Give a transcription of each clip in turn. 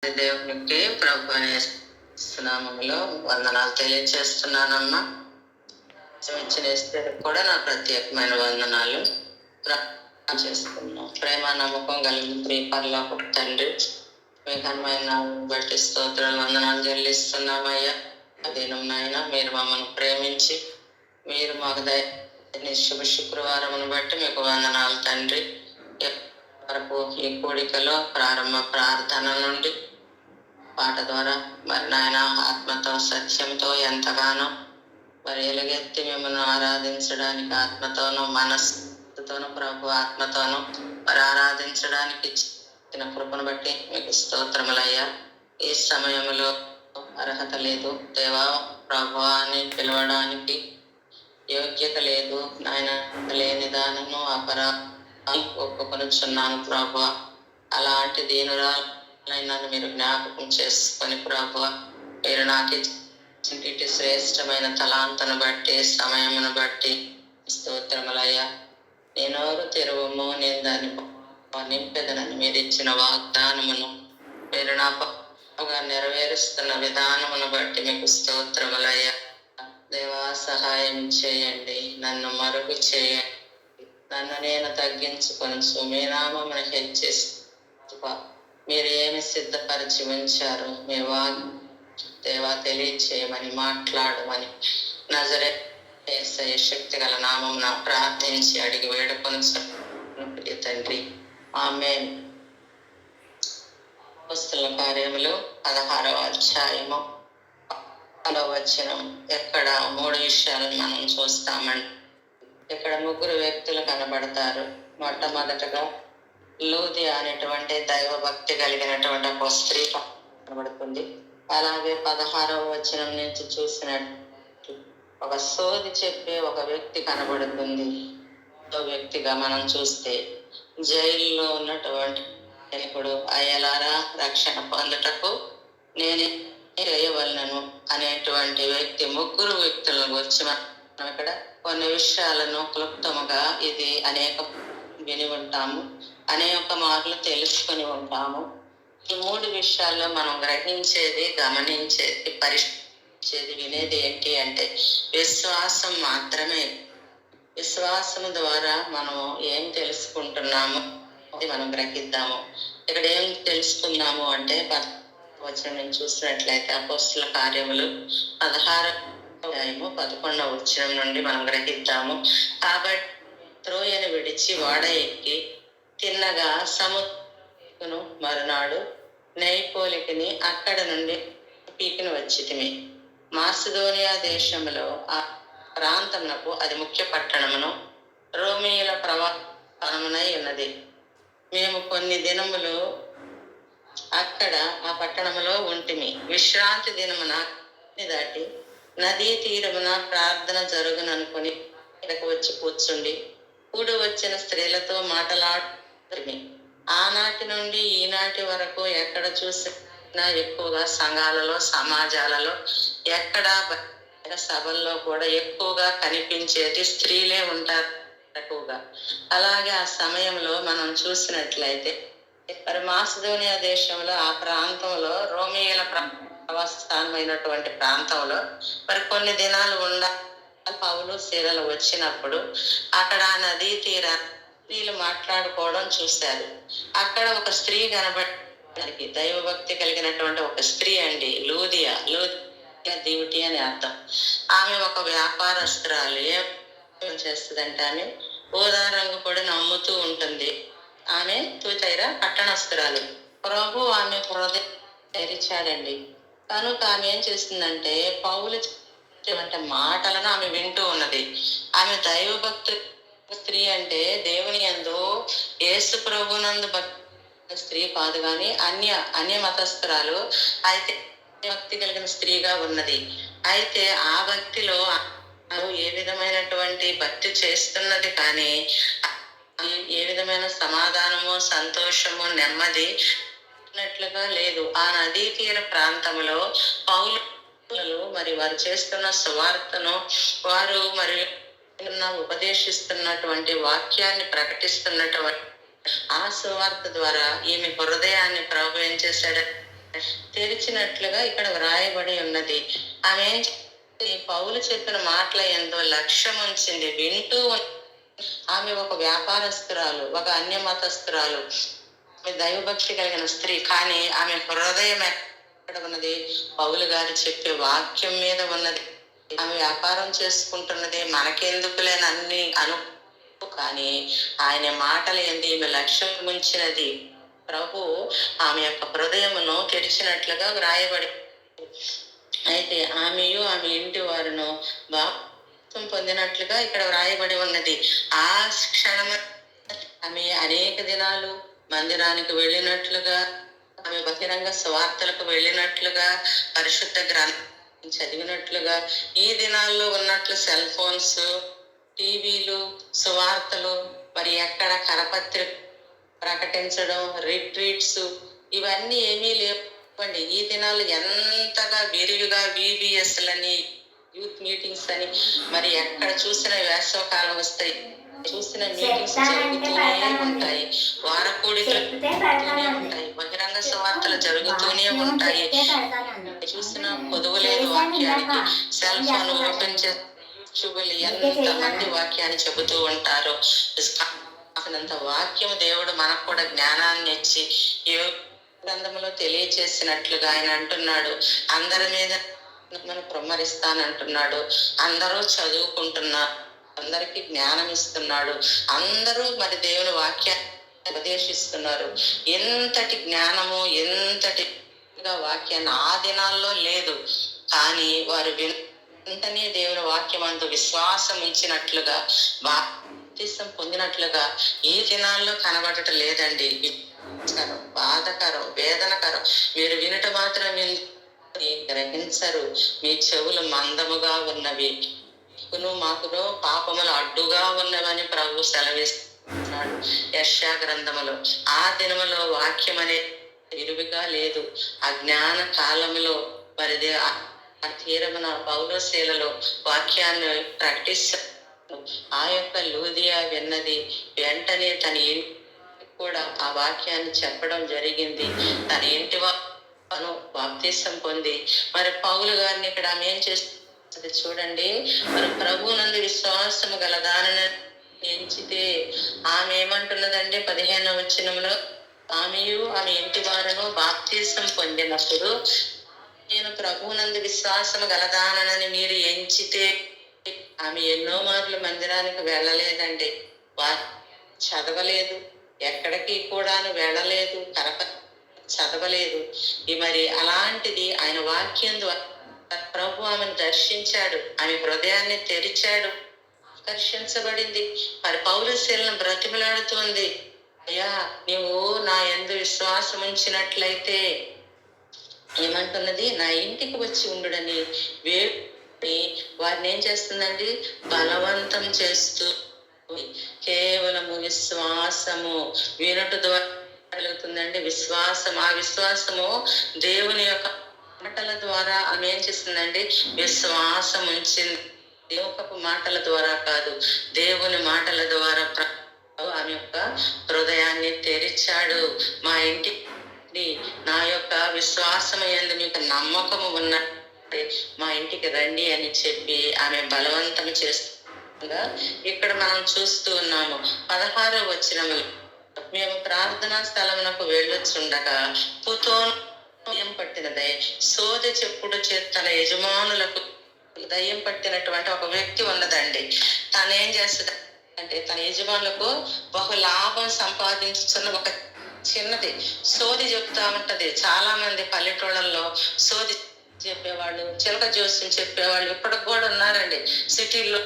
దేవునికి ప్రభు నామములో వందనాలు తెలియజేస్తున్నానమ్మా. ఇచ్చిన ఇస్తేకి కూడా నా ప్రత్యేకమైన వందనాలు చేస్తున్నాం. ప్రేమ నమ్మకం కలిగిన పరలోకపు తండ్రి, మీ ఘనమైన బట్టి స్తోత్రాలు వందనాలు చెల్లిస్తున్నామయ్యా. దినమునైనా మీరు మమ్మల్ని ప్రేమించి మీరు మాకు శుభ శుక్రవారమును బట్టి మీకు వందనాలు తండ్రి. వరకు ఈ కూడికలో ప్రారంభ ప్రార్థన నుండి పాట ద్వారా మరి నాయన ఆత్మతో సత్యంతో ఎంతగానో మరి ఎలుగెత్తి మిమ్మల్ని ఆరాధించడానికి ఆత్మతోనూ మనస్సుతోనూ ప్రభు ఆత్మతోనూ మరి ఆరాధించడానికి ఇచ్చిన కృపను బట్టి మీకు స్తోత్రములయ్యా. ఈ సమయంలో అర్హత లేదు దేవా, ప్రభు అని పిలవడానికి యోగ్యత లేదు నాయన. లేని దానను అపరాధం ఒప్పుకొనుచున్నాను ప్రభు. అలాంటి దీనురాలైనా మీరు జ్ఞాపకం చేసుకొని ప్రభు, మీరు నాకు ఇటు శ్రేష్టమైన తలాంతను బట్టి సమయమును బట్టి స్తోత్రములయ్యా. నేనోరు తెరువము, నేను దాన్ని నింపెదనని మీరు ఇచ్చిన వాగ్దానమును మీరు నాగా నెరవేరుస్తున్న విధానమును బట్టి మీకు స్తోత్రములయ్యా. దేవా, సహాయం చేయండి, నన్ను మరుగు చేయండి, నన్ను నేను తగ్గించుకొని మీ నామమును హెచ్చిస్తూ మీరు ఏమి సిద్ధపరిచి ఉంచారు మీ దేవా తెలియచేయమని మాట్లాడమని నజరేయుని శక్తి గల నామమున ప్రార్థించి అడిగి వేడుకొని తండ్రి, ఆమేన్. అపోస్తలుల కార్యములు 16వ అధ్యాయము 1వ వచనం. ఇక్కడ 3 విషయాలను మనం చూస్తామండి. ఇక్కడ 3 వ్యక్తులు కనబడతారు. మొట్టమొదటగా లూదియా అనేటువంటి దైవ భక్తి కలిగినటువంటి ఒక స్త్రీ కనబడుతుంది. అలాగే 16వ వచనం నుంచి చూసినట్టు ఒక సోది చెప్పే ఒక వ్యక్తి కనబడుతుంది. వ్యక్తిగా మనం చూస్తే జైల్లో ఉన్నటువంటి ఇప్పుడు అయ్యలారా రక్షణ పొందుటకు నేను చేయవలనను అనేటువంటి వ్యక్తి 3 వ్యక్తుల గురించి మనం ఇక్కడ కొన్ని విషయాలను క్లుప్తముగా ఇది అనేక విని ఉంటాము, అనేక మార్లు తెలుసుకొని ఉంటాము. ఈ 3 విషయాల్లో మనం గ్రహించేది, గమనించేది, పరిశీలించేది, వినేది ఏంటి అంటే విశ్వాసం మాత్రమే. విశ్వాసం ద్వారా మనం ఏం తెలుసుకుంటున్నాము అది మనం గ్రహిద్దాము. ఇక్కడ ఏం తెలుసుకున్నాము అంటే వచనం నేను చూసినట్లయితే అపోస్తలుల కార్యములు 16వ అధ్యాయము 11వ వచనం నుండి మనం గ్రహిద్దాము. కాబట్టి త్రోయను విడిచి వాడ ఎక్కి తిన్నగా సముద్రమును మరునాడు నెయిపోలికిని అక్కడ నుండి పీకిని వచ్చితిమి. మాసిదోనియా దేశంలో ఆ ప్రాంతమునకు అది ముఖ్య పట్టణమును రోమీయుల ప్రవాహమునై ఉన్నది. మేము కొన్ని దినములు అక్కడ ఆ పట్టణములో ఉంటిమి. విశ్రాంతి దినమున దాటి నదీ తీరమున ప్రార్థన జరుగుననుకొని ఇక్కడికి వచ్చి కూర్చుండి కూడి వచ్చిన స్త్రీలతో మాట్లాడుతుంది. ఆనాటి నుండి ఈనాటి వరకు ఎక్కడ చూసినా ఎక్కువగా సంఘాలలో, సమాజాలలో, ఎక్కడ సభల్లో కూడా ఎక్కువగా కనిపించేది స్త్రీలే ఉంటారు ఎక్కువగా. అలాగే ఆ సమయంలో మనం చూసినట్లయితే మరి మాసిదోనియా దేశంలో ఆ ప్రాంతంలో రోమీయుల ప్రవాసస్థానమైనటువంటి ప్రాంతంలో మరి కొన్ని దినాలు పౌలు శీలలు వచ్చినప్పుడు అక్కడ ఆ నదీ స్త్రీలు మాట్లాడుకోవడం చూశారు. అక్కడ ఒక స్త్రీ కనబడి దైవభక్తి కలిగినటువంటి ఒక స్త్రీ అండి, లూదియా దివిటి అని అర్థం. ఆమె ఒక వ్యాపారస్తురాలు. ఏం చేస్తుందంటే ఆమె ఊదా రంగు పొడిని అమ్ముతూ ఉంటుంది. ఆమె తూతైరా పట్టణస్తురాలు. ప్రభు ఆమె హృదయం తెరిచాడండి. కనుక ఆమె ఏం చేస్తుందంటే పౌలు అంటే మాటలను ఆమె వింటూ ఉన్నది. ఆమె దైవభక్తు స్త్రీ అంటే దేవుని యందు యేసు ప్రభునందు స్త్రీ కాదు కానీ అన్య మతస్థురాలు అయితే భక్తి కలిగిన స్త్రీగా ఉన్నది. అయితే ఆ భక్తిలో ఏ విధమైనటువంటి భక్తి చేస్తున్నది కానీ ఏ విధమైన సమాధానము, సంతోషము, నెమ్మది ఉన్నట్లుగా లేదు. ఆ నదీ తీర ప్రాంతంలో పౌలు మరి వారు చేస్తున్న సువార్తను, వారు మరి ఉపదేశిస్తున్నటువంటి వాక్యాన్ని ప్రకటిస్తున్నటువంటి ఆ సువార్త ద్వారా ఈమె హృదయాన్ని ప్రభు ఏం చేశాడు తెరిచినట్లుగా ఇక్కడ వ్రాయబడి ఉన్నది. ఆమె పౌలు చెప్పిన మాటల యందు లక్ష్యం ఉంచింది, వింటూ ఆమె ఒక వ్యాపారస్తురాలు, ఒక అన్య మతస్థురాలు, ఆమె దైవభక్తి కలిగిన స్త్రీ. కానీ ఆమె హృదయం ఎక్కడ ఉన్నది? పౌలు గారు చెప్పే వాక్యం మీద ఉన్నది. ఆమె వ్యాపారం చేసుకుంటున్నది, మనకెందుకులేని అన్ని కానీ ఆయన మాటలు ఏంది ఈమె లక్ష్యం ఉంచినది. ప్రభు ఆమె యొక్క హృదయమును తెరిచినట్లుగా వ్రాయబడి, అయితే ఆమెయు ఆమె ఇంటి వారును బాప్తిసం పొందినట్లుగా ఇక్కడ వ్రాయబడి ఉన్నది. ఆ క్షణము ఆమె అనేక దినాలు మందిరానికి వెళ్ళినట్లుగా, ఆమె బహిరంగ స్వార్థలకు వెళ్ళినట్లుగా, పరిశుద్ధ గ్రంథం చదివినట్లుగా, ఈ దినాల్లో ఉన్నట్లు సెల్ ఫోన్స్, టీవీలు, సువార్తలు, మరి ఎక్కడ కరపత్రిక ప్రకటించడం, రిట్రీట్స్, ఇవన్నీ ఏమీ లేవండి. ఈ దినాలు ఎంతగా విరివిగా VBSలని, యూత్ మీటింగ్స్ అని, మరి ఎక్కడ చూసిన వేసవకాలం వస్తాయి, చూసిన మీటింగ్స్ జరుగుతూనే ఉంటాయి, వారకూడికలు జరుగుతూనే ఉంటాయి, బహిరంగ సువార్తలు జరుగుతూనే ఉంటాయి. చూసిన పొదువులేదు వాక్యానికి. సెల్ ఫోన్ ఓపెన్ చేసి ఎంతమంది వాక్యాన్ని చెబుతూ ఉంటారు. అంత వాక్యం దేవుడు మనకు కూడా జ్ఞానాన్ని ఇచ్చి గ్రంథంలో తెలియచేసినట్లుగా ఆయన అంటున్నాడు, అందరి మీద మనం ప్రమ్మరిస్తానంటున్నాడు. అందరూ చదువుకుంటున్నారు, అందరికి జ్ఞానం ఇస్తున్నాడు, అందరూ మరి దేవుని వాక్యాన్ని ఉపదేశిస్తున్నారు. ఎంతటి జ్ఞానము, ఎంతటి వాక్యాన్ని ఆ దినాల్లో లేదు. కానీ వారు వెంటనే దేవుని వాక్యం అంటూ విశ్వాసం ఉంచినట్లుగా, బాప్తిసం పొందినట్లుగా ఈ దినాల్లో కనబడటం లేదండి. బాధకరం, వేదనకరం. మీరు వినట మాత్రం గ్రహించరు, మీ చెవులు మందముగా ఉన్నవి, మాకును పాపములు అడ్డుగా ఉన్నవని ప్రభు సెలవిస్తున్నాడు యెషయా గ్రంథములో. ఆ దినములో వాక్యం అనేది విరివిగా లేదు. అజ్ఞాన కాలంలో మరి తీరమున పౌలోసేలలో వాక్యాన్ని ప్రకటిస్తారు. ఆ యొక్క లూదియా విన్నది, వెంటనే తన ఇంటి కూడా ఆ వాక్యాన్ని చెప్పడం జరిగింది. తన ఇంటి వారు బాప్తిసం పొంది, మరి పౌలు గారిని ఇక్కడ ఆమె ఏం చేస్తుంది చూడండి. మరి ప్రభువునందు విశ్వాసము గల దానిని ఎంచితే ఆమె ఏమంటున్నదండి 15వ వచనంలో, ఆమెయు ఆమె ఇంటి వారును బాప్తిసం పొందినప్పుడు, నేను ప్రభువునందు విశ్వాసము గలదానని మీరు ఎంచితే. ఆమె ఎన్నో మార్లు మందిరానికి వెళ్ళలేదండి, చదవలేదు, ఎక్కడికి కూడా వెళ్ళలేదు, చదవలేదు. మరి అలాంటిది ఆయన వాక్యం ద్వారా ప్రభు ఆమెను దర్శించాడు, ఆమె హృదయాన్ని తెరిచాడు, ఆకర్షించబడింది. మరి పౌలుసేలను బ్రతిమలాడుతుంది, అయ్యా నీవు నా యందు విశ్వాసం ఉంచినట్లయితే ఏమంటున్నది, నా ఇంటికి వచ్చి ఉండుడని వారిని ఏం చేస్తుందండి, బలవంతం చేస్తూ. కేవలము విశ్వాసము వినుట ద్వారా కలుగుతుందండి. విశ్వాసం, ఆ విశ్వాసము దేవుని యొక్క మాటల ద్వారా ఆమె ఏం చేస్తుందండి, విశ్వాసం ఉంచింది. లోకపు మాటల ద్వారా కాదు, దేవుని మాటల ద్వారా ఆమె యొక్క హృదయాన్ని తెరిచాడు. మా ఇంటి నా యొక్క విశ్వాసం యందు మీకు నమ్మకము ఉన్న మా ఇంటికి రండి అని చెప్పి ఆమె బలవంతం చేస్తుండగా ఇక్కడ మనం చూస్తూ ఉన్నాము. 16వ వచనములో, మేము ప్రార్థనా స్థలమునకు వెళ్ళొచ్చుండగా దయ్యం పట్టినదై సోదె చెప్పుడు తన యజమానులకు దయ్యం పట్టినటువంటి ఒక వ్యక్తి ఉన్నదండి. తను ఏం చేస్తుంది అంటే, తన యజమానులకు బహు లాభం సంపాదించుతున్న ఒక చిన్నది సోది చెప్తా ఉంటది. చాలా మంది పల్లెటూళ్ళల్లో సోది చెప్పేవాళ్ళు, చిలక జోస్యం చెప్పేవాళ్ళు ఇప్పటికి కూడా ఉన్నారండి. సిటీల్లో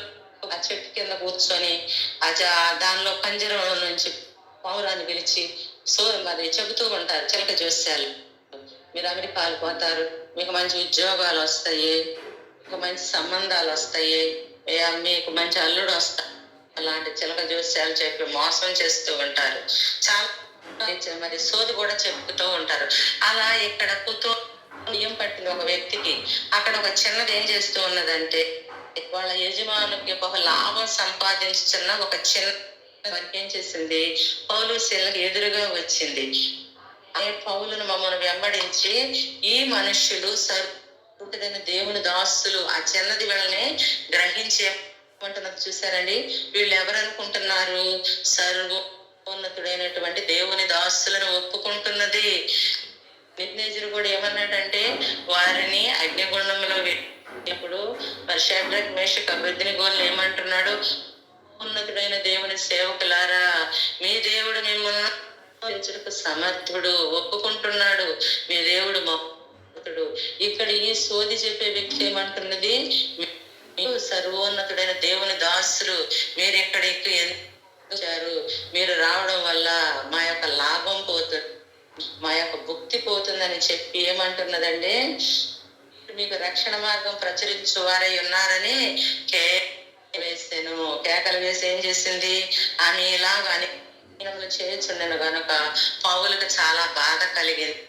ఆ చెట్టు కింద కూర్చొని దానిలో పంజరంలో నుంచి పౌరాన్ని పిలిచి మరి చెబుతూ ఉంటారు చిలక జోస్యాలు. మీరు అమెరికాలు పోతారు, మీకు మంచి ఉద్యోగాలు వస్తాయి, మీకు మంచి సంబంధాలు వస్తాయి, మీకు మంచి అల్లుడు వస్తాయి, అలాంటి చిలక జోస్యాలు చెప్పి మోసం చేస్తూ ఉంటారు. చాలా మరి సోది కూడా చెప్పుతూ ఉంటారు. అలా ఇక్కడ బియ్యం పట్టిన ఒక వ్యక్తికి అక్కడ ఒక చిన్నది ఏం చేస్తూ ఉన్నదంటే, వాళ్ళ యజమానికి ఒక లాభం సంపాదించుతున్న ఒక చిన్న ఏం చేసింది, పౌలుసేలకు ఎదురుగా వచ్చింది. అనే పౌలును మమ్మల్ని వెంబడించి ఈ మనుష్యులు సర్వోన్నతుడైన దేవుని దాసులు ఆ చిన్నది వీళ్ళని గ్రహించే అంటున్నది చూసారండి. వీళ్ళు ఎవరు అనుకుంటున్నారు? సర్వోన్నతుడైనటువంటి దేవుని దాసులను ఒప్పుకుంటున్నది. విఘ్నేశ్వరుడు కూడా ఏమన్నాడంటే వారిని అగ్నిగుండంలో ఇప్పుడు మరి షడ్రక్ మేషక్ అబేద్నెగోలను ఏమంటున్నాడు? ఉన్నతుడైన దేవుని సేవకులారా, మీ దేవుడు మిమ్మల్ని సమర్థుడు, ఒప్పుకుంటున్నాడు. మీ దేవుడు మహోన్నతుడు. ఇక్కడ ఈ సోది చెప్పే వ్యక్తి ఏమంటున్నది? మీరు సర్వోన్నతుడైన దేవుని దాసులు, మీరు ఇక్కడికి వచ్చారు, మీరు రావడం వల్ల మా యొక్క లాభం పోతుంది, మా యొక్క భుక్తి పోతుందని చెప్పి ఏమంటున్నదండి? మీకు రక్షణ మార్గం ప్రచురించు వారై ఉన్నారని వేసాను. కేకలు వేసి ఏం చేసింది? ఆమె ఇలాగ అనేకములు చేయుచుండెను గనుక పౌలుకు చాలా బాధ కలిగింది,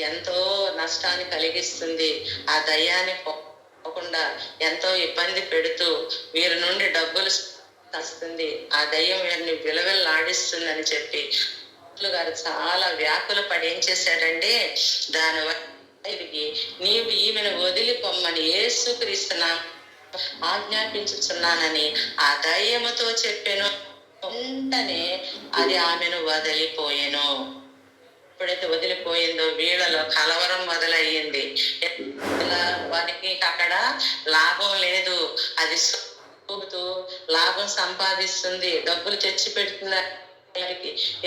ఎంతో నష్టాన్ని కలిగిస్తుంది. ఆ దయ్యాన్ని పోకుండా ఎంతో ఇబ్బంది పెడుతూ వీరి నుండి డబ్బులు వస్తుంది, ఆ దయ్యం వీరిని విలవిల్లాడిస్తుందని చెప్పి గారు చాలా వ్యాకుల పడి ఏం చేశాడంటే, దానివల్ల నీవు ఈమెను వదిలిపోమ్మని యేసుక్రీస్తున్నా ఆజ్ఞాపించుచున్నానని ఆ దయ్యముతో చెప్పాను. వెంటనే అది ఆమెను వదిలిపోయాను. ఎప్పుడైతే వదిలిపోయిందో వీళ్ళలో కలవరం మొదలయ్యింది. వారికి అక్కడ లాభం లేదు, అది లాభం సంపాదిస్తుంది, డబ్బులు తెచ్చి పెడుతున్నారు.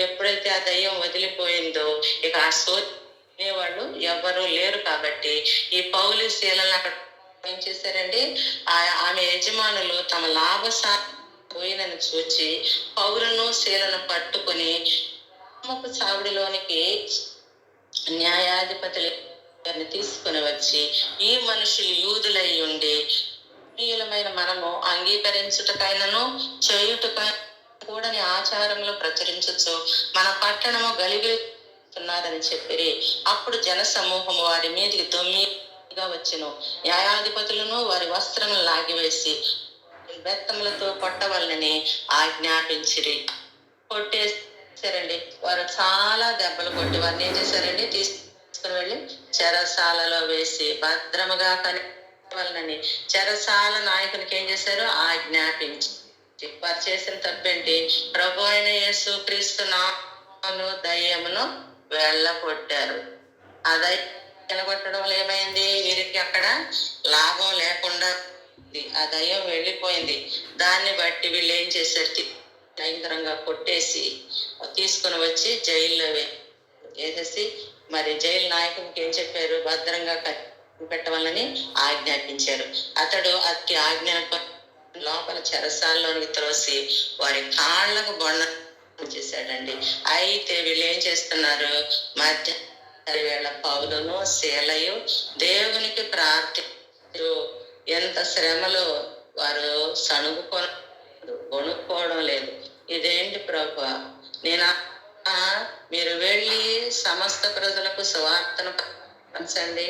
ఎప్పుడైతే ఆ దయ్యం వదిలిపోయిందో ఇక ఆ వాళ్ళు ఎవరు లేరు. కాబట్టి ఈ పౌలు శీలను అక్కడ ఏం చేశారండి? ఆమె యజమానులు తమ లాభసా పోయినని చూచి పౌలను శీలను పట్టుకుని చావుడిలోనికి న్యాయాధిపతులు తీసుకుని వచ్చి, ఈ మనుషులు యూదులై ఉండి మనము అంగీకరించుటకైనను చేయుటకైనా కూడని ఆచారంలో ప్రచురించచ్చు మన పట్టణము గలిగిస్తున్నారని చెప్పిరి. అప్పుడు జన సమూహము వారి మీదకి దొమ్మిగా వచ్చెను. న్యాయాధిపతులను వారి వస్త్రములు లాగివేసి బెత్తములతో కొట్టవలనని ఆజ్ఞాపించిరి. కొట్టేశారండి. వారు చాలా దెబ్బలు కొట్టి వారిని ఏం చేశారండి? తీసుకుని వెళ్ళి చెరసాలలో వేసి భద్రముగా కనివలనని చెరసాల నాయకునికి ఏం చేశారు? ఆజ్ఞాపించి వారు చేసిన తప్పేంటి? ప్రభు అయిన యేసు క్రీస్తు నామమును దయ్యమును వెళ్ళగొట్టారు. ఆ దయ్యం వెళ్ళగొట్టడం వల్ల ఏమైంది? వీరికి అక్కడ లాభం లేకుండా ఆ దయ్యం వెళ్ళిపోయింది. దాన్ని బట్టి వీళ్ళు ఏం చేశారు? భయంకరంగా కొట్టేసి తీసుకుని వచ్చి జైల్లో వేసేసి మరి జైలు నాయకునికి ఏం చెప్పారు? భద్రంగా పెట్టవాలని ఆజ్ఞాపించారు. అతడు అతి ఆజ్ఞ లోపల చెరసాల్లోనికి త్రోసి వారి కాళ్ళకు బొండ చేశాడండి. అయితే వీళ్ళు ఏం చేస్తున్నారు? మధ్య వేళ పౌలును శీలయు దేవునికి ప్రార్థించు. ఎంత శ్రమలో వారు వణుక్కోవడం లేదు. ఇదేంటి ప్రభువా, మీరు వెళ్ళి సమస్త ప్రజలకు సువార్తను పంచండి,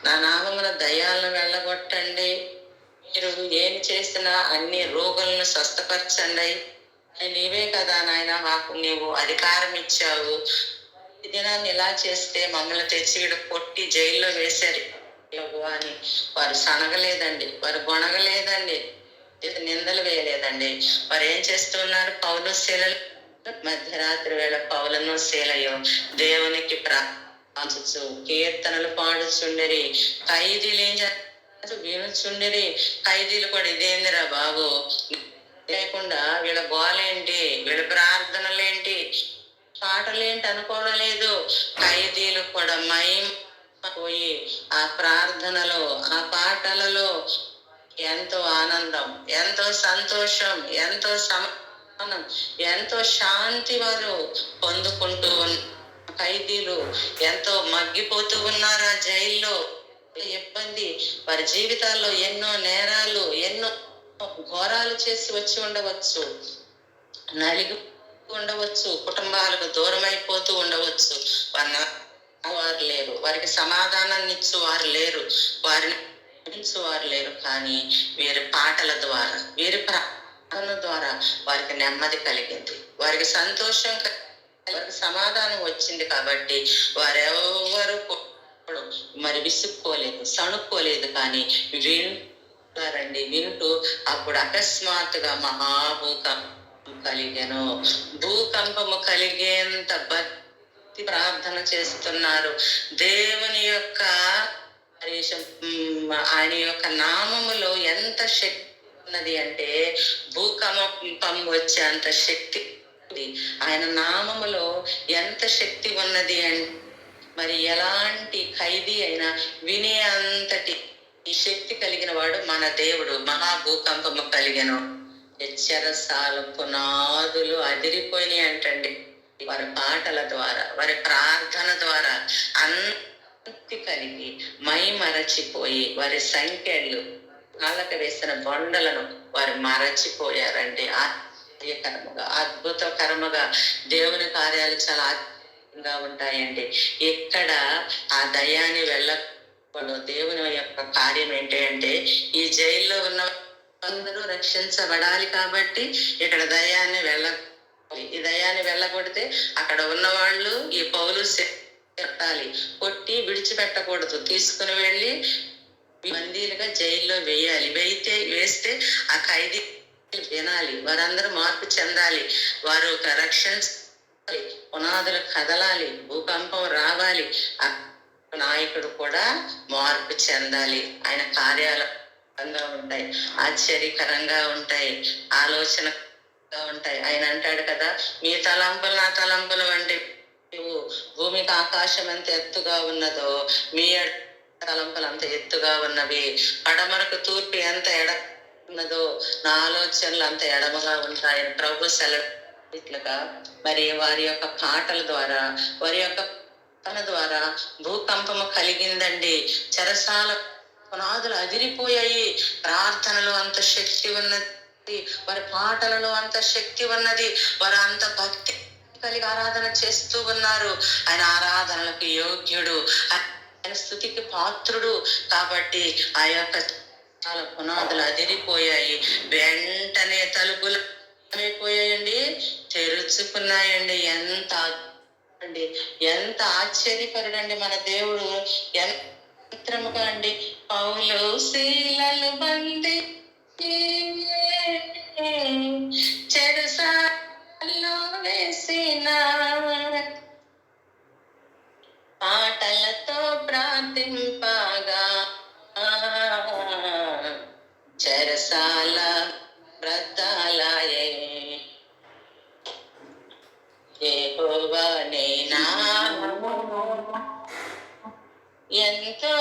నా నామమున దయ్యాలను వెళ్ళగొట్టండి, మీరు ఏం చేసినా అన్ని రోగులను స్వస్థపరచండి, నీవే కదా నాయన మాకు నీవు అధికారం ఇచ్చావు. ఈ దినాన్ని ఇలా చేస్తే మమ్మల్ని తెచ్చి కొట్టి జైల్లో వేశారు అని వారు సనగలేదండి, వారు గొనగలేదండి, నిందలు వేయలేదండి. వారు ఏం చేస్తున్నారు? పౌలు శీలలు మధ్యరాత్రి వేళ పౌలను శీలయు దేవునికి ప్రార్థించు కీర్తనలు పాడుచుండరి. ఖైదీలు ఏం చేస్తారు? వినుచుండరి. ఖైదీలు కూడా ఇదేందిరా బాబు లేకుండా వీళ్ళ గోలేంటి, వీళ్ళ ప్రార్థనలేంటి, పాటలేంటి అనుకోవడం లేదు. ఖైదీలు కూడా పోయి ఆ ప్రార్థనలో ఆ పాటలలో ఎంతో ఆనందం, ఎంతో సంతోషం, ఎంతో సమానం, ఎంతో శాంతి వారు పొందుకుంటూ ఖైదీలు ఎంతో మగ్గిపోతూ ఉన్నారు ఆ జైల్లో. ఇబ్బంది, వారి జీవితాల్లో ఎన్నో నేరాలు, ఎన్నో ఘోరాలు చేసి వచ్చి ఉండవచ్చు, నలిగి ఉండవచ్చు, కుటుంబాలకు దూరం అయిపోతూ ఉండవచ్చు. వారు లేరు, వారికి సమాధానాన్ని ఇచ్చు వారు లేరు, వారిని వారు లేరు. కానీ వీరి పాటల ద్వారా, వీరి ప్రార్థన ద్వారా వారికి నెమ్మది కలిగింది, వారికి సంతోషం సమాధానం వచ్చింది కాబట్టి వారెవరు మరి విసుక్కోలేదు, సణుక్కోలేదు, కానీ వింటారండి. వింటూ అప్పుడు అకస్మాత్తుగా మహాభూకంపం కలిగెను. భూకంపము కలిగేంత భక్తి ప్రార్థన చేస్తున్నారు. దేవుని యొక్క ఆయన యొక్క నామములో ఎంత శక్తి ఉన్నది అంటే భూకంపం వచ్చే అంత శక్తి ఆయన నామములో ఎంత శక్తి ఉన్నది అంటే మరి ఎలాంటి ఖైదీ అయినా వినే అంతటి శక్తి కలిగిన వాడు మన దేవుడు. మహాభూకంపము కలిగెను, చెరసాల పునాదులు అదిరిపోయినాయి అంటండి. వారి పాటల ద్వారా, వారి ప్రార్థన ద్వారా అంతి కలిగి మై మరచిపోయి వారి సంఖ్యలు కాళ్ళకు వేసిన బొండలను వారు మరచిపోయారండి. ఆశ్చర్యకరముగా, అద్భుతకరముగా దేవుని కార్యాలు చాలా అద్భుతంగా ఉంటాయండి. ఎక్కడ ఆ దయాన్ని వెళ్ళకూడదు. దేవుని యొక్క కార్యం ఏంటి అంటే ఈ జైల్లో ఉన్న అందరూ రక్షించబడాలి కాబట్టి ఇక్కడ దయాన్ని ఈ దయాన్ని వెళ్ళకూడితే అక్కడ ఉన్న వాళ్ళు ఈ పౌలు పెట్టాలి, కొట్టి విడిచిపెట్టకూడదు, తీసుకుని వెళ్ళి బందీలుగా జైల్లో వేస్తే ఆ ఖైదీ వినాలి, వారందరూ మార్పు చెందాలి, వారు రక్షణ పునాదులు కదలాలి, భూకంపం రావాలి, నాయకుడు కూడా మార్పు చెందాలి. ఆయన కార్యాలు ఉంటాయి, ఆశ్చర్యకరంగా ఉంటాయి, ఆలోచనగా ఉంటాయి. ఆయన అంటాడు కదా, మీ తలంపులు నా తలంపులు వంటి భూమికి ఆకాశం ఎంత ఎత్తుగా ఉన్నదో మీ తలంపులు అంత ఎత్తుగా ఉన్నవి, పడమరకు తూర్పు ఎంత ఎడ ఉన్నదో నా ఆలోచనలు అంత ఎడమగా ఉంటాయని ప్రభు సెలవుగా మరి వారి యొక్క పాటల ద్వారా, వారి యొక్క ద్వారా భూకంపము కలిగిందండి. చెరసాల పునాదులు అదిరిపోయాయి. ప్రార్థనలో అంత శక్తి ఉన్నది, వారి పాటలలో అంత శక్తి ఉన్నది, వారు అంత భక్తి కలిగి ఆరాధన చేస్తూ ఉన్నారు. ఆయన ఆరాధనలకు యోగ్యుడు, ఆయన స్తుతికి పాత్రుడు కాబట్టి ఆ యొక్క చాలా పునాదులు అదిరిపోయాయి. వెంటనే తలుపులు అయిపోయాయండి, తెరుచుకున్నాయండి. ఎంత ఆశ్చర్యకరుడండి మన దేవుడు, యంత్రముగా అండి. పౌలు శీలలు బంది చెరసాలలో వేసిన పాటలతో ప్రార్థింపగా చెరసాల వ్రతాలయే యెహోవా నీ నామము ఎంతో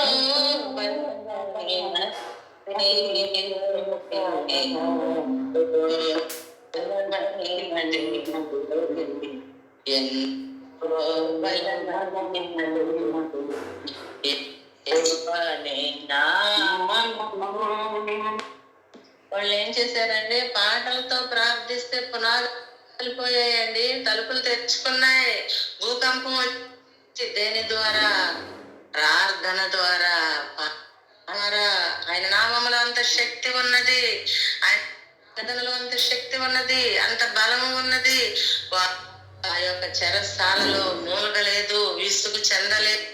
వాళ్ళు ఏం చేశారండి, పాటలతో ప్రార్థిస్తే పునాదులు పోయాయండి, తలుపులు తెచ్చుకున్నాయి. భూకంపం వచ్చి దేని ద్వారా? ప్రార్థన ద్వారా. ఆయన నామములో అంత శక్తి ఉన్నది, ఆయన ప్రార్థనలో అంత శక్తి ఉన్నది, అంత బలము ఉన్నది. ఆ యొక్క చెరసాలలో మూలగలేదు, విసుగు చెందలేదు,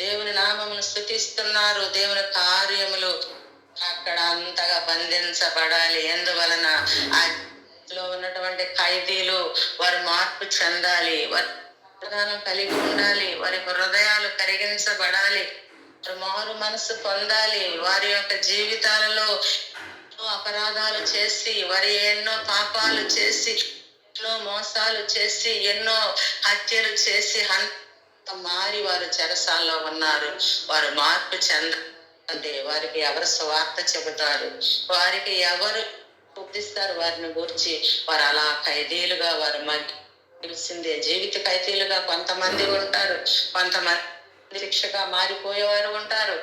దేవుని నామమును స్తుతిస్తున్నారు. దేవుని కార్యములు అక్కడ అంతగా బంధించబడాలి. ఎందువలన లో ఉన్నటువంటి ఖైదీలు వారు మార్పు చెందాలి, వారి కలిగి ఉండాలి, వారి హృదయాలు కరిగించబడాలి, మారు మనసు పొందాలి. వారి యొక్క జీవితాలలో అపరాధాలు చేసి, వారి ఎన్నో పాపాలు చేసి, ఎన్నో మోసాలు చేసి, ఎన్నో హత్యలు చేసి మారి వారు చెరసాల్లో ఉన్నారు. వారు మార్పు చెందంటే వారికి ఎవరు సువార్త చెబుతారు, వారికి ఎవరు గుర్తిస్తారు వారిని గురించి? వారు అలా ఖైదీలుగా వారు తెలిసిందే జీవిత ఖైదీలుగా కొంతమంది ఉంటారు, కొంతమంది శిక్షగా మారిపోయేవారు ఉంటారు.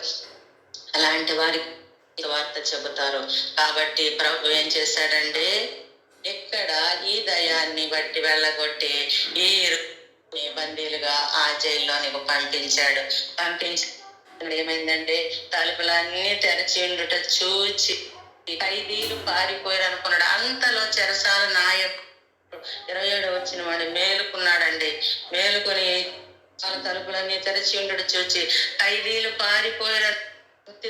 అలాంటి వారికి వార్త చెబుతారు. కాబట్టి ప్రభు ఏం చేశాడంటే, ఎక్కడ ఈ దయాన్ని బట్టి వెళ్ళగొట్టి ఈ బందీలుగా ఆ జైల్లోనికి పంపించి ఏమైందంటే, తలుపులన్నీ తెరచి ఉండుట చూచి ఖైదీలు పారిపోయారు అనుకున్నాడు. అంతలో చెరసాల నాయకుడు 27 వచ్చిన వాడు మేలుకున్నాడండి. మేలుకొని చాలా తలుపులన్నీ తెరిచి ఉండడు చూచి ఖైదీలు పారిపోయిన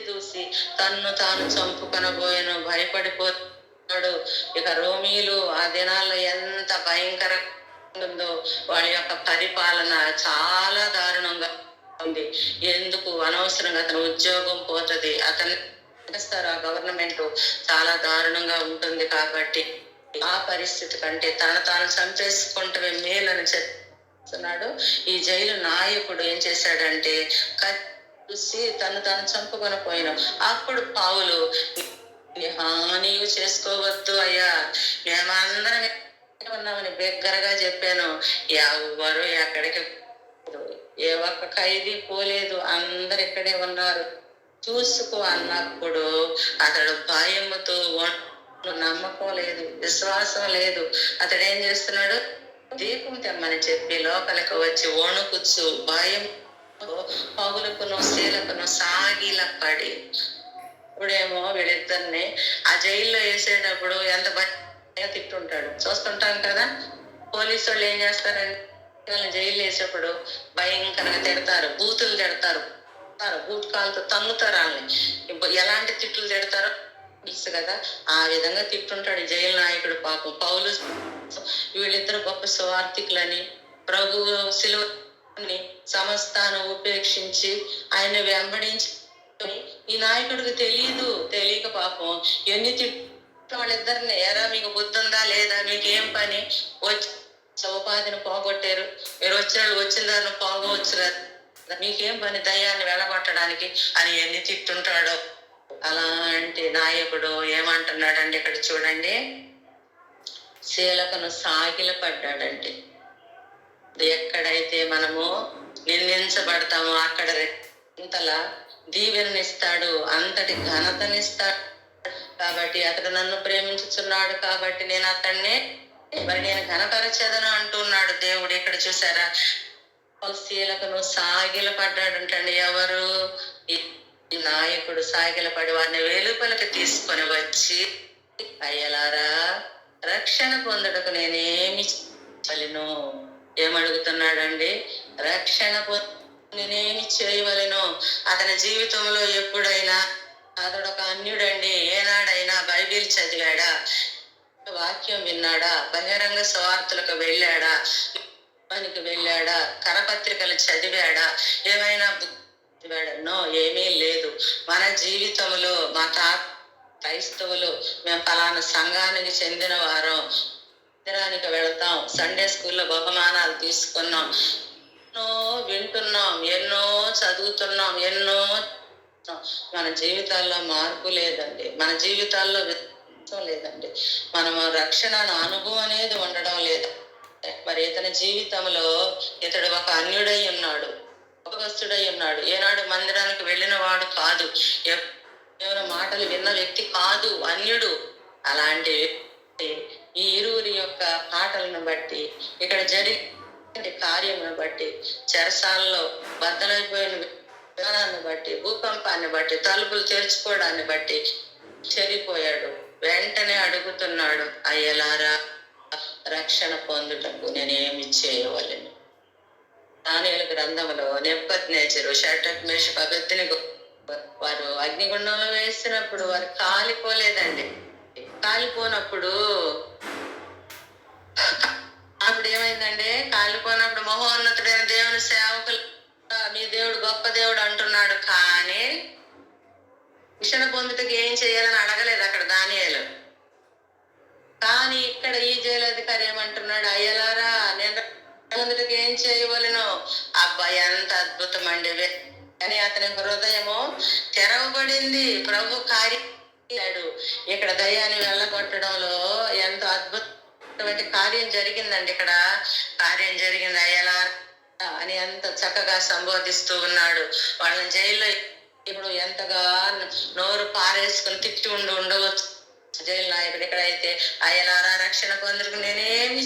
దూసి తన్ను తాను చంపుకొనబోయెను, భయపడిపోయాడు. ఇక రోమీలు ఆ దినాల్లో ఎంత భయంకర ఉందో, వాళ్ళ యొక్క పరిపాలన చాలా దారుణంగా ఉంది. ఎందుకు అనవసరంగా అతని ఉద్యోగం పోతుంది, అతను చేస్తారు. ఆ గవర్నమెంట్ చాలా దారుణంగా ఉంటుంది. కాబట్టి ఆ పరిస్థితి కంటే తను తాను చంపేసుకుంటే మేలని చెప్తున్నాడు. ఈ జైలు నాయకుడు ఏం చేశాడంటే చూసి తను తాను చంపుకొని పోయిన. అప్పుడు పౌలు, హానియు చేసుకోవద్దు అయ్యా, మేమందరం ఉన్నామని బిగ్గరగా చెప్పాను. ఎవరు ఎక్కడికి, ఏ ఒక్క ఖైదీ పోలేదు, అందరు ఇక్కడే ఉన్నారు, చూసుకో అన్నప్పుడు అతడు భయముతో, నమ్మకం లేదు, విశ్వాసం లేదు. అతడు ఏం చేస్తున్నాడు, దీపం తెమ్మని చెప్పి లోపలికి వచ్చి వణుకుచ్చు భయం పౌలుకును శీలకును సాగిల పడి. ఇప్పుడేమో వీళ్ళిద్దరిని ఆ జైల్లో వేసేటప్పుడు ఎంత భయంగా తిట్టుంటాడు, చూస్తుంటాం కదా. పోలీసు వాళ్ళు ఏం చేస్తారంటే వాళ్ళని జైలు వేసేటప్పుడు భయంకరంగా తిడతారు, బూతులు తిడతారు, బూట్ కాలుతో తన్నుతారు. వాళ్ళని ఎలాంటి తిట్లు తిడతారో తెలుసు కదా. ఆ విధంగా తిట్టుంటాడు జైలు నాయకుడు. పాపం పౌలు వీళ్ళిద్దరు గొప్ప సువార్థికులని, ప్రభు సిలువని సమస్తాను ఉపేక్షించి ఆయన వెంబడించి, ఈ నాయకుడికి తెలియక పాపం ఎన్ని తిట్టు వాళ్ళిద్దరిని, ఎరా మీకు బుద్ధి ఉందా లేదా, మీకు ఏం పని, వచ్చి ఉపాధిని పోగొట్టారు, మీరు వచ్చిన వాళ్ళు వచ్చిన దాన్ని పోగవచ్చు కదా, మీకేం పని దయ్యాన్ని వెళ్ళగొట్టడానికి అని ఎన్ని తిట్టుంటాడో. అలాంటి నాయకుడు ఏమంటున్నాడండి ఇక్కడ చూడండి, శీలకును సాగిల పడ్డాడంటే. ఎక్కడైతే మనము నిందించబడతామో అక్కడ ఇంతలా దీవెనిస్తాడు, అంతటి ఘనతనిస్తాడు. కాబట్టి అతడు నన్ను ప్రేమించుచున్నాడు కాబట్టి నేను అతన్నే మరి నేను ఘనపరచదను అంటున్నాడు దేవుడు. ఇక్కడ చూసారా, శీలకును సాగిల పడ్డాడంటండి. ఎవరు, ఈ నాయకుడు సాగిల పడి వారిని వెలుపలికి తీసుకొని వచ్చి, అయ్యలారా రక్షణ పొందుటకు నేనేమి చేయవలెను, ఏమడుగుతున్నాడండి, రక్షణ నేనేమి చేయవలెను. అతని జీవితంలో ఎప్పుడైనా అతడు ఒక అన్యుడండి, ఏనాడైనా బైబిల్ చదివాడా, వాక్యం విన్నాడా, బహిరంగ స్వార్థులకు వెళ్ళాడా, పనికి వెళ్ళాడా, కరపత్రికలు చదివాడా, ఏమైనా చదివాడనో ఏమీ లేదు. మన జీవితంలో మా క్రైస్తవులు మేము ఫలానా సంఘానికి చెందిన వారం, మందిరానికి వెళతాం, సండే స్కూల్లో బహుమానాలు తీసుకున్నాం, ఎన్నో వింటున్నాం, ఎన్నో చదువుతున్నాం, ఎన్నో మన జీవితాల్లో మార్పు లేదండి, మన జీవితాల్లో లేదండి, మనము రక్షణ అనుభవం అనేది ఉండడం లేదు. మరి ఇతని జీవితంలో ఇతడు ఒక అన్యుడై ఉన్నాడు, ఉపగస్తుడై ఉన్నాడు, ఏనాడు మందిరానికి వెళ్ళిన వాడు కాదు, ఎవరి మాటలు విన్న వ్యక్తి కాదు, అన్యుడు. అలాంటి వ్యక్తి ఈ ఇరువురి యొక్క పాటలను బట్టి, ఇక్కడ జరిగే కార్యమును బట్టి, చెరసాలలో బద్దలైపోయిన విధానాన్ని బట్టి, భూకంపాన్ని బట్టి, తలుపులు తెరుచుకోవడాన్ని బట్టి చెడిపోయాడు. వెంటనే అడుగుతున్నాడు, అయ్యలారా రక్షణ పొందుటకు నేనేమి చేయవలెను. దానియేలు గ్రంథంలో నెబుకద్నెజరు, షడ్రక్ మేషక్ అబేద్నెగో వారు అగ్నిగుండంలో వేసినప్పుడు వారు కాలిపోలేదండి. కాలిపోనప్పుడు అప్పుడు ఏమైందంటే, కాలిపోయినప్పుడు మహోన్నతుడైన దేవుని సేవకులు మీ దేవుడు గొప్ప దేవుడు అంటున్నాడు, కానీ రక్షణ పొందుటకు ఏం చేయాలని అడగలేదు అక్కడ దానియేలు. కానీ ఇక్కడ ఈ జైలు అధికారి ఏమంటున్నాడు, అయ్యలారా నేను పొందుటకు ఏం చేయవలెను. అబ్బాయి ఎంత అద్భుతం అండి, అని అతని హృదయము తెరవబడింది, ప్రభు కార్యం. ఇక్కడ దయ్యాన్ని వెళ్ళగొట్టడంలో ఎంతో అద్భుతమైన కార్యం జరిగిందండి. ఇక్కడ కార్యం జరిగింది. అయ్యలా అని ఎంత చక్కగా సంబోధిస్తూ ఉన్నాడు. వాళ్ళని జైల్లో ఇప్పుడు ఎంతగా నోరు పారేసుకుని తిట్టి ఉండవచ్చు జైలు నాయకుడు. ఇక్కడైతే అయ్యలారా రక్షణ పొందుకు నేనేమి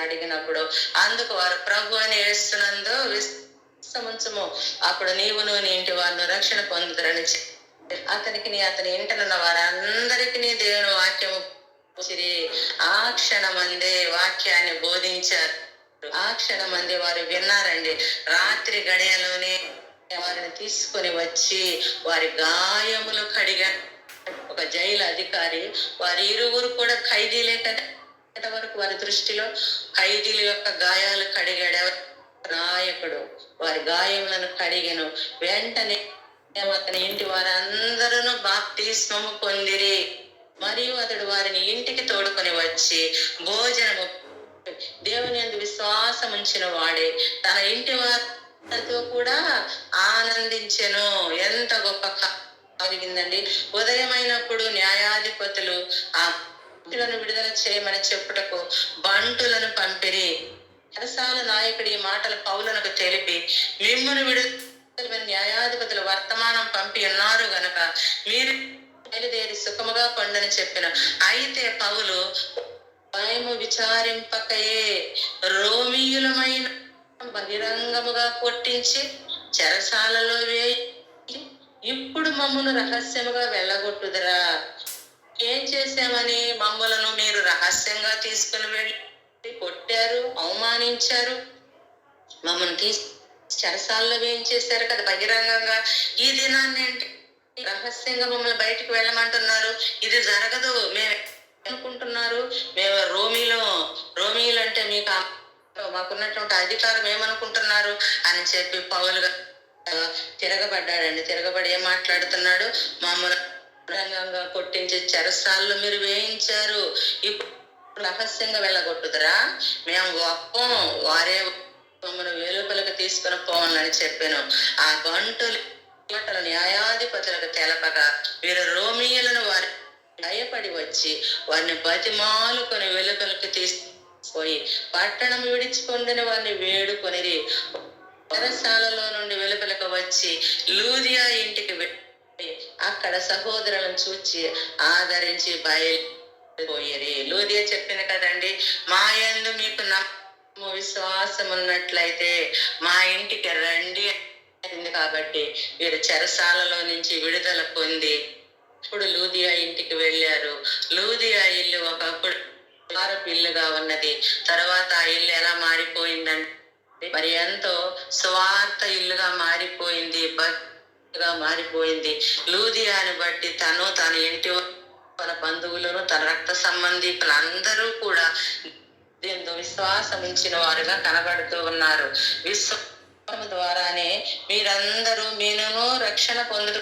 అడిగినప్పుడు అందుకు వారు ప్రభు అని వేస్తున్నందు విశ్వసించుము, అప్పుడు నీవును నీ ఇంటి వారిని రక్షణ పొందుతారని అతనికి అతని ఇంటనున్న వారందరికీ దేవుని వాక్యము వచ్చిరి. ఆ క్షణమందే వాక్యాన్ని బోధించారు. ఆ క్షణమందే వారు విన్నారండి. రాత్రి గడియలోనే వారిని తీసుకొని వచ్చి వారి గాయములు కడిగా. ఒక జైలు అధికారి వారి ఇరువురు కూడా ఖైదీలే కదా, వరకు వారి దృష్టిలో ఖైదీల యొక్క గాయాలు కడిగాడు నాయకుడు. వారి గాయములను కడిగను. వెంటనే అతని ఇంటి వారందరూ బాప్తిస్మము పొందిరి. మరియు అతడు వారిని ఇంటికి తోడుకొని వచ్చి భోజనము దేవుని యందు విశ్వాసం ఉంచిన వాడే తన ఇంటి వారితో కూడా ఆనందించెను. ఎంత గొప్ప కలిగిందండి. ఉదయమైనప్పుడు న్యాయాధిపతులు ఆ విడుదల చేయమని చెప్పుటకు బంటులను పంపిరి. చెరసాల నాయకుడి ఈ మాటలు పౌలునకు తెలిపి, మిమ్మును విడుదల న్యాయాధిపతులు వర్తమానం పంపి ఉన్నారు గనక మీరు బయలుదేరి సుఖముగా పండని చెప్పిన. అయితే పౌలు భయము విచారింపకయే రోమీయులమైన బహిరంగముగా కొట్టించి చెరసాలలో వేయి, ఇప్పుడు మమ్మను రహస్యముగా వెళ్ళగొట్టుదరా? ఏం చేశామని మమ్మలను మీరు రహస్యంగా తీసుకుని వెళ్ళి కొట్టారు, అవమానించారు, మమ్మల్ని చెరసాల్లో వేయించేశారు కదా బహిరంగంగా. ఈ దినాన్ని ఏంటి రహస్యంగా మమ్మల్ని బయటకు వెళ్ళమంటున్నారు? ఇది జరగదు. మేము అనుకుంటున్నారు మేము రోమీలు అంటే మీకు మాకున్నటువంటి అధికారం ఏమనుకుంటున్నారు అని చెప్పి పౌలు తిరగబడ్డాడండి. తిరగబడి ఏం మాట్లాడుతున్నాడు? మమ్మల్ని బహిరంగంగా కొట్టించి చెరసాల్లో మీరు వేయించారు, ఇప్పుడు రహస్యంగా వెళ్ళగొట్టుదరా? మేము గొప్పం, వారే మమ్మల్ని వేలుకలకు తీసుకుని పోవాలని చెప్పాను. ఆ గంటలు న్యాయాధిపతులకు తెలపగా వీరు రోమీయులను వారి భయపడి వచ్చి వారిని బతిమాలుకొని వెలుకలకు తీసుకుపోయి పట్టణం విడిచికొండని వారిని వేడుకొనిరి. చెరసాలలో నుండి వెలుకలకు వచ్చి లూదియా ఇంటికి వెళ్ళి అక్కడ సహోదరులను చూచి ఆదరించి బయలుపోయిరి. లూదియా చెప్పింది కదండి, మా యందు మీకు విశ్వాసం ఉన్నట్లయితే మా ఇంటికి రండి కాబట్టి వీరు చెరసాలలో నుంచి విడుదల పొంది ఇప్పుడు లూదియా ఇంటికి వెళ్ళారు. లూదియా ఇల్లు ఒకప్పుడు ఇల్లుగా ఉన్నది. తర్వాత ఆ ఇల్లు ఎలా మారిపోయిందంటే మరి ఎంతో స్వార్థ ఇల్లుగా మారిపోయింది, భక్తిగా మారిపోయింది. లూదియాని బట్టి తన ఇంటి తన బంధువులను తన రక్త సంబంధికులందరూ కూడా ఎంతో విశ్వాసం ఉంచిన వారుగా కనబడుతూ ఉన్నారు. విశ్వాసం ద్వారానే మీరందరూ మీను రక్షణ పొందుతూ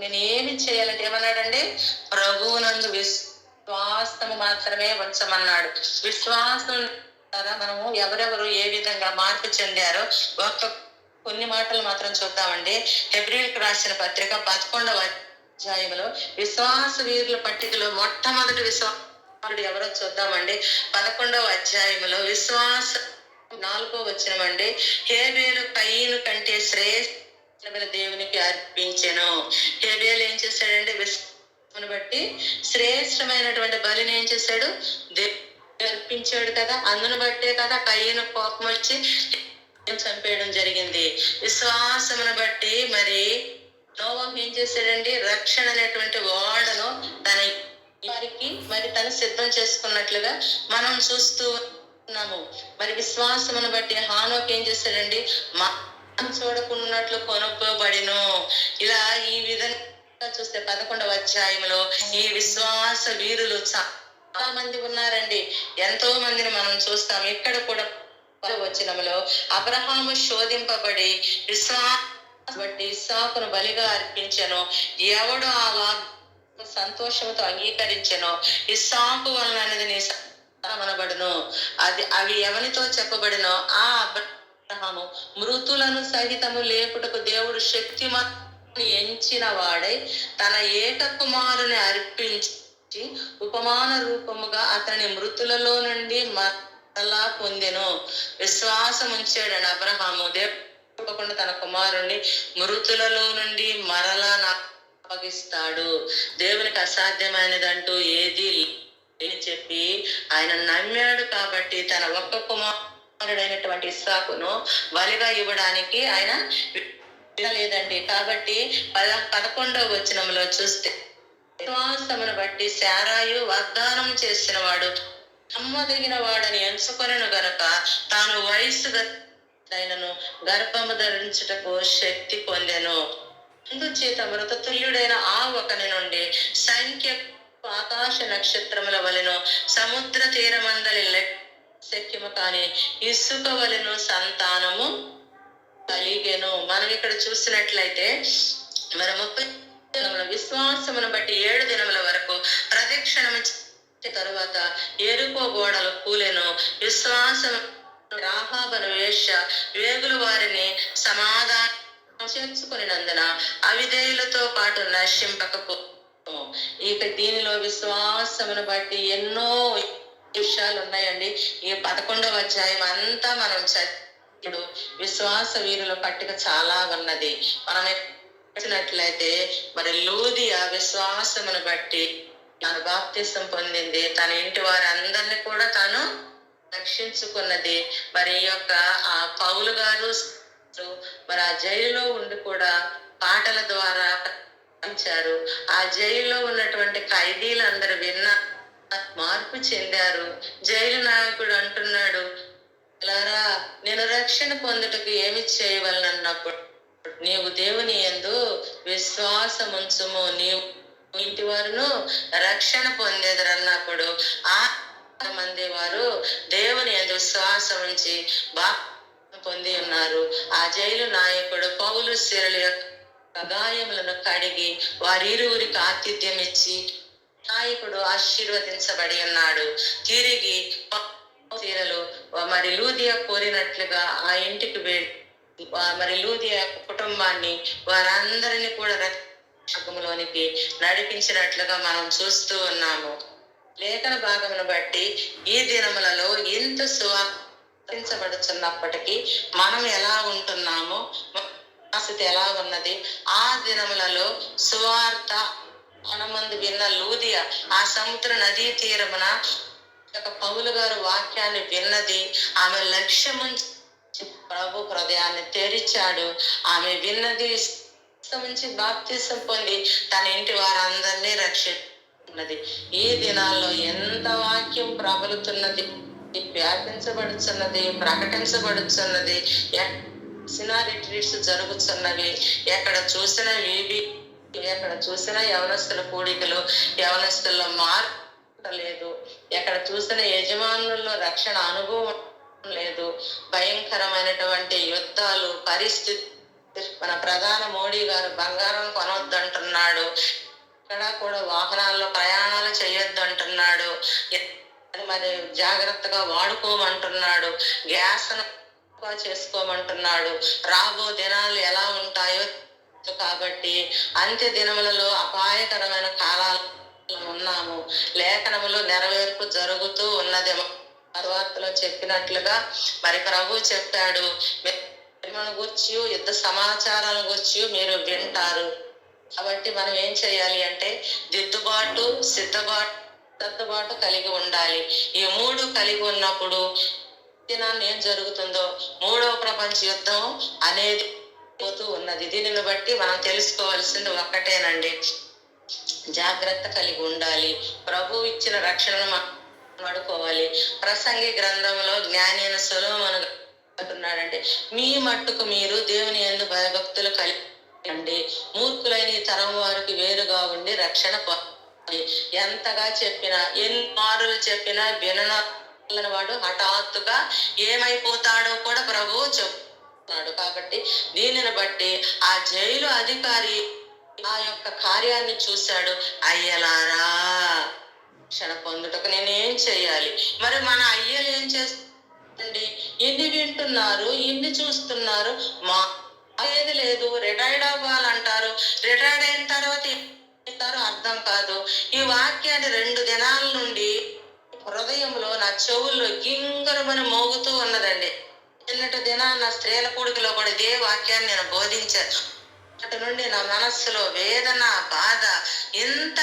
నేను ఏమి చేయాలంటే ఏమన్నాడండి? ప్రభువునందు విశ్వాసము మాత్రమే ఉంచమన్నాడు. విశ్వాసం ద్వారా మనము ఎవరెవరు ఏ విధంగా మార్పు చెందారో కొన్ని మాటలు మాత్రం చూద్దామండి. హెబ్రీయులకు రాసిన పత్రిక 11వ అధ్యాయంలో విశ్వాస వీరుల పట్టికలో మొట్టమొదటి విశ్వాస ఎవరో చూద్దామండి. 11వ అధ్యాయంలో విశ్వాస 4వ వచనమండి. హేబేలు కయీను కంటే శ్రేష్ఠమైన దేవునికి అర్పించెను. హేబేలు ఏం చేశాడండి? విశ్వాసమును బట్టి శ్రేష్టమైనటువంటి బలిని ఏం చేశాడు? దేవునికి అర్పించాడు కదా. అందును బట్టే కదా కయీను కోపం వచ్చి చంపేయడం జరిగింది. విశ్వాసమును బట్టి మరి నోవహు ఏం చేశాడండి? రక్షణ అనేటువంటి ఓడను తన వారికి మరి తను సిద్ధం చేసుకున్నట్లుగా మనం చూస్తూ ఉన్నాము. మరి విశ్వాసమును బట్టి హానోకు ఏం చేశాడండి? మనం చూడకున్నట్లు కొనుక్కోబడిను. ఇలా ఈ విధంగా చూస్తే 11వ అధ్యాయంలో ఈ విశ్వాస వీరులు చాలా మంది ఉన్నారండి. ఎంతో మందిని మనం చూస్తాం. ఇక్కడ కూడా వచనంలో అబ్రహాము శోధింపబడి విశ్వాసం బట్టి ఇస్సాకును బలిగా అర్పించెను. ఎవడు ఆ సంతోషంతో అంగీకరించెను ఇస్సాకు వలన అనేది నీ మనబడును. అవి ఎవరితో చెప్పబడినో ఆ అబ్రహాము మృతులను సహితము లేపుటకు దేవుడు శక్తిమంతుని ఎంచిన వాడై తన ఏక కుమారుని అర్పించి ఉపమాన రూపముగా అతని మృతులలో నుండి మరలా పొందెను. విశ్వాసం ఉంచాడని అబ్రహాము దేవుడు తన కుమారుణ్ణి మృతులలో నుండి మరలా అప్పగిస్తాడు. దేవునికి అసాధ్యమైనదంటూ ఏది అని చెప్పి ఆయన నమ్మాడు కాబట్టి తన ఒక్క కుమారుడైనటువంటి ఇస్సాకును బలిగా ఇవ్వడానికి ఆయన లేదండి. కాబట్టి 11వ వచనంలో చూస్తే విశ్వాసమును బట్టి శారాయు వాగ్దానం చేసిన వాడు నమ్మదగిన వాడని ఎంచుకొనెను గనుక తాను వయసు అయినను గర్భము ధరించుటకు శక్తి పొందెను. అందుచేత మృతతుల్యుడైన ఆ ఒకని నుండి సంఖ్య ఆకాశ నక్షత్రముల వలెను సముద్ర తీరమందలి శక్యము కాని ఇసుక వలెను సంతానము కలిగెను. మనం ఇక్కడ చూసినట్లయితే మరి 30 విశ్వాసమును బట్టి 7 దినముల వరకు ప్రదక్షిణము తరువాత ఎరుకో గోడలు కూలెను. విశ్వాసం రాహాబను వేశ్య వేగులు వారిని సమాధానం చేర్చుకునినందున అవిధేయులతో పాటు నశింపకపో. ఇక దీనిలో విశ్వాసమును బట్టి ఎన్నో విషయాలు ఉన్నాయండి. ఈ 11వ అధ్యాయం అంతా మనం ఇప్పుడు విశ్వాస వీరుల పట్టిక చాలా ఉన్నది. మనం చూసినట్లయితే మరి లూదియా విశ్వాసమును బట్టి తాను బాప్తిసం పొందింది. తన ఇంటి వారి అందరినీ కూడా తాను రక్షించుకున్నది. మరి ఈ యొక్క ఆ పౌలు గారు మరి ఆ జైలులో ఉండి కూడా పాటల ద్వారా పంచారు. ఆ జైలులో ఉన్నటువంటి ఖైదీలందరూ విన్న మార్పు చెందారు. జైలు నాయకుడు అంటున్నాడు, ఎలారా నేను రక్షణ పొందుటకు ఏమి చేయవలనన్నప్పుడు నీవు దేవుని యందు విశ్వాసముంచుము, నీవు ఇంటి వారును రక్షణ పొందేదరన్నప్పుడు ఆ మంది వారు దేవుని యందు విశ్వాసం ఉంచి పొంది ఉన్నారు. ఆ జైలు నాయకుడు పౌలు శిరల యొక్క గాయములను కడిగి వారిరువురికి ఆతిథ్యం ఇచ్చి నాయకుడు ఆశీర్వదించబడి ఉన్నాడు. తిరిగి చీరలు మరి లూదియా కోరినట్లుగా ఆ ఇంటికి వెళ్ళి మరి లూదియా కుటుంబాన్ని వారందరినీ కూడా రక్షణలోనికి నడిపించినట్లుగా మనం చూస్తూ ఉన్నాము. లేఖన భాగమును బట్టి ఈ దినములలో ఎంత సువార్తించబడుతున్నప్పటికీ మనం ఎలా ఉంటున్నామో పరిస్థితి ఎలా ఉన్నది. ఆ దినములలో సువార్త మనమందు విన్న లూదియా ఆ సముద్ర నదీ తీరమున పౌలు గారు వాక్యాన్ని విన్నది. ఆమె లక్ష్యము ప్రభు హృదయాన్ని తెరిచాడు. ఆమె విన్నది నుంచి బాప్తిసం పొంది తన ఇంటి వారందరినీ రక్షిస్తున్నది. ఈ దినాల్లో ఎంత వాక్యం ప్రబలుతున్నది, వ్యాపించబడుతున్నది, ప్రకటించబడుతున్నది. రిట్రీట్స్ జరుగుతున్నవి. ఎక్కడ చూసిన ఎక్కడ చూసిన యవనస్తుల కూడికలు, యవనస్తుల్లో మార్పు లేదు. ఎక్కడ చూసిన యజమానుల్లో రక్షణ అనుభవం లేదు. భయంకరమైనటువంటి యుద్ధాలు, పరిస్థితి. మన ప్రధాన మోడీ గారు బంగారం కొనొద్దంటున్నాడు, ఇక్కడ కూడా వాహనాల్లో ప్రయాణాలు చేయొద్దు అంటున్నాడు, మరి జాగ్రత్తగా వాడుకోమంటున్నాడు, గ్యాస్ చేసుకోమంటున్నాడు. రాబో దినాలు ఎలా ఉంటాయో కాబట్టి అంత్య దినములలో అపాయకరమైన కాలాలు ఉన్నాము. లేఖనములు నెరవేర్పు జరుగుతూ ఉన్నదేమో. వార్తలో చెప్పినట్లుగా మరి ప్రభు చెప్పాడు, మన గురించి యుద్ధ సమాచారాల గురించి మీరు వింటారు. కాబట్టి మనం ఏం చేయాలి అంటే దిద్దుబాటు, సర్దుబాటు కలిగి ఉండాలి. ఈ 3 కలిగి ఉన్నప్పుడు దినాన్ని ఏం జరుగుతుందో 3వ ప్రపంచ యుద్ధం అనేది పోతూ ఉన్నది. దీనిని బట్టి మనం తెలుసుకోవాల్సింది ఒక్కటేనండి, జాగ్రత్త కలిగి ఉండాలి. ప్రభు ఇచ్చిన రక్షణను వాడుకోవాలి. ప్రసంగి గ్రంథంలో జ్ఞాని అయిన సొలొమోను అంటున్నాడంటే, మీ మట్టుకు మీరు దేవుని యందు భయభక్తులు కలిగి మూర్ఖులైన ఈ తరం వారికి వేరుగా ఉండి రక్షణ పొందాలి. ఎంతగా చెప్పినా, ఎన్ని మారులు చెప్పినా వినని వాడు హఠాత్తుగా ఏమైపోతాడో కూడా ప్రభువు చెప్తున్నాడు. కాబట్టి దీనిని బట్టి ఆ జైలు అధికారి ఆ యొక్క కార్యాన్ని చూశాడు. అయ్యలారా రక్షణ పొందుటకు నేనేం చెయ్యాలి? మరి మన అయ్యలు ఏం చేస్తారండి? ఎన్ని వింటున్నారు, ఎన్ని చూస్తున్నారు, మా ఏది లేదు. రిటైర్డ్ అవ్వాలంటారు, రిటైర్డ్ అయిన తర్వాత అర్థం కాదు. ఈ వాక్యాన్ని 2 దినాల నుండి హృదయంలో నా చెవుల్లో గింగరమని మోగుతూ ఉన్నదండి. నిన్నటి దినాన్న స్త్రీల కూడికలో కూడా ఇదే వాక్యాన్ని నేను బోధించాను. అటు నుండి నా మనస్సులో వేదన, బాధ. ఇంత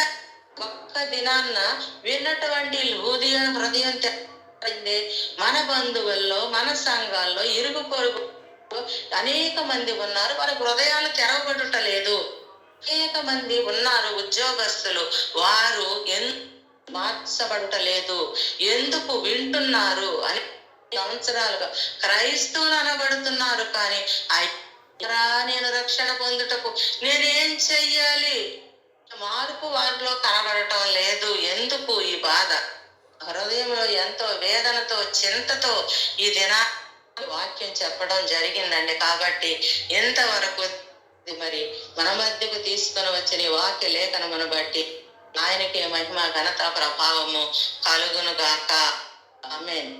ఒక్క దినాన్న విన్నటువంటి లూదియా హృదయం తెరింది. మన బంధువుల్లో, మన సంఘాల్లో, ఇరుగు పొరుగు అనేక మంది ఉన్నారు, వారి హృదయాలు తెరవబడుట లేదు. అనేక మంది ఉన్నారు ఉద్యోగస్తులు, వారు మార్చబడటలేదు. ఎందుకు వింటున్నారు అని సంవత్సరాలుగా క్రైస్తవులు అనబడుతున్నారు, కానీ నేను రక్షణ పొందుటకు నేనేం చెయ్యాలి? మార్పు వారిలో కనబడటం లేదు. ఎందుకు ఈ బాధ? హృదయంలో ఎంతో వేదనతో, చింతతో ఈ దినా వాక్యం చెప్పడం జరిగిందండి. కాబట్టి ఎంతవరకు మరి మన మధ్యకు తీసుకొని వచ్చిన ఈ వాక్య లేఖనమును బట్టి ఆయనకి మహిమ, ఘనత, ప్రభావము కలుగును గాక. ఆమేన్.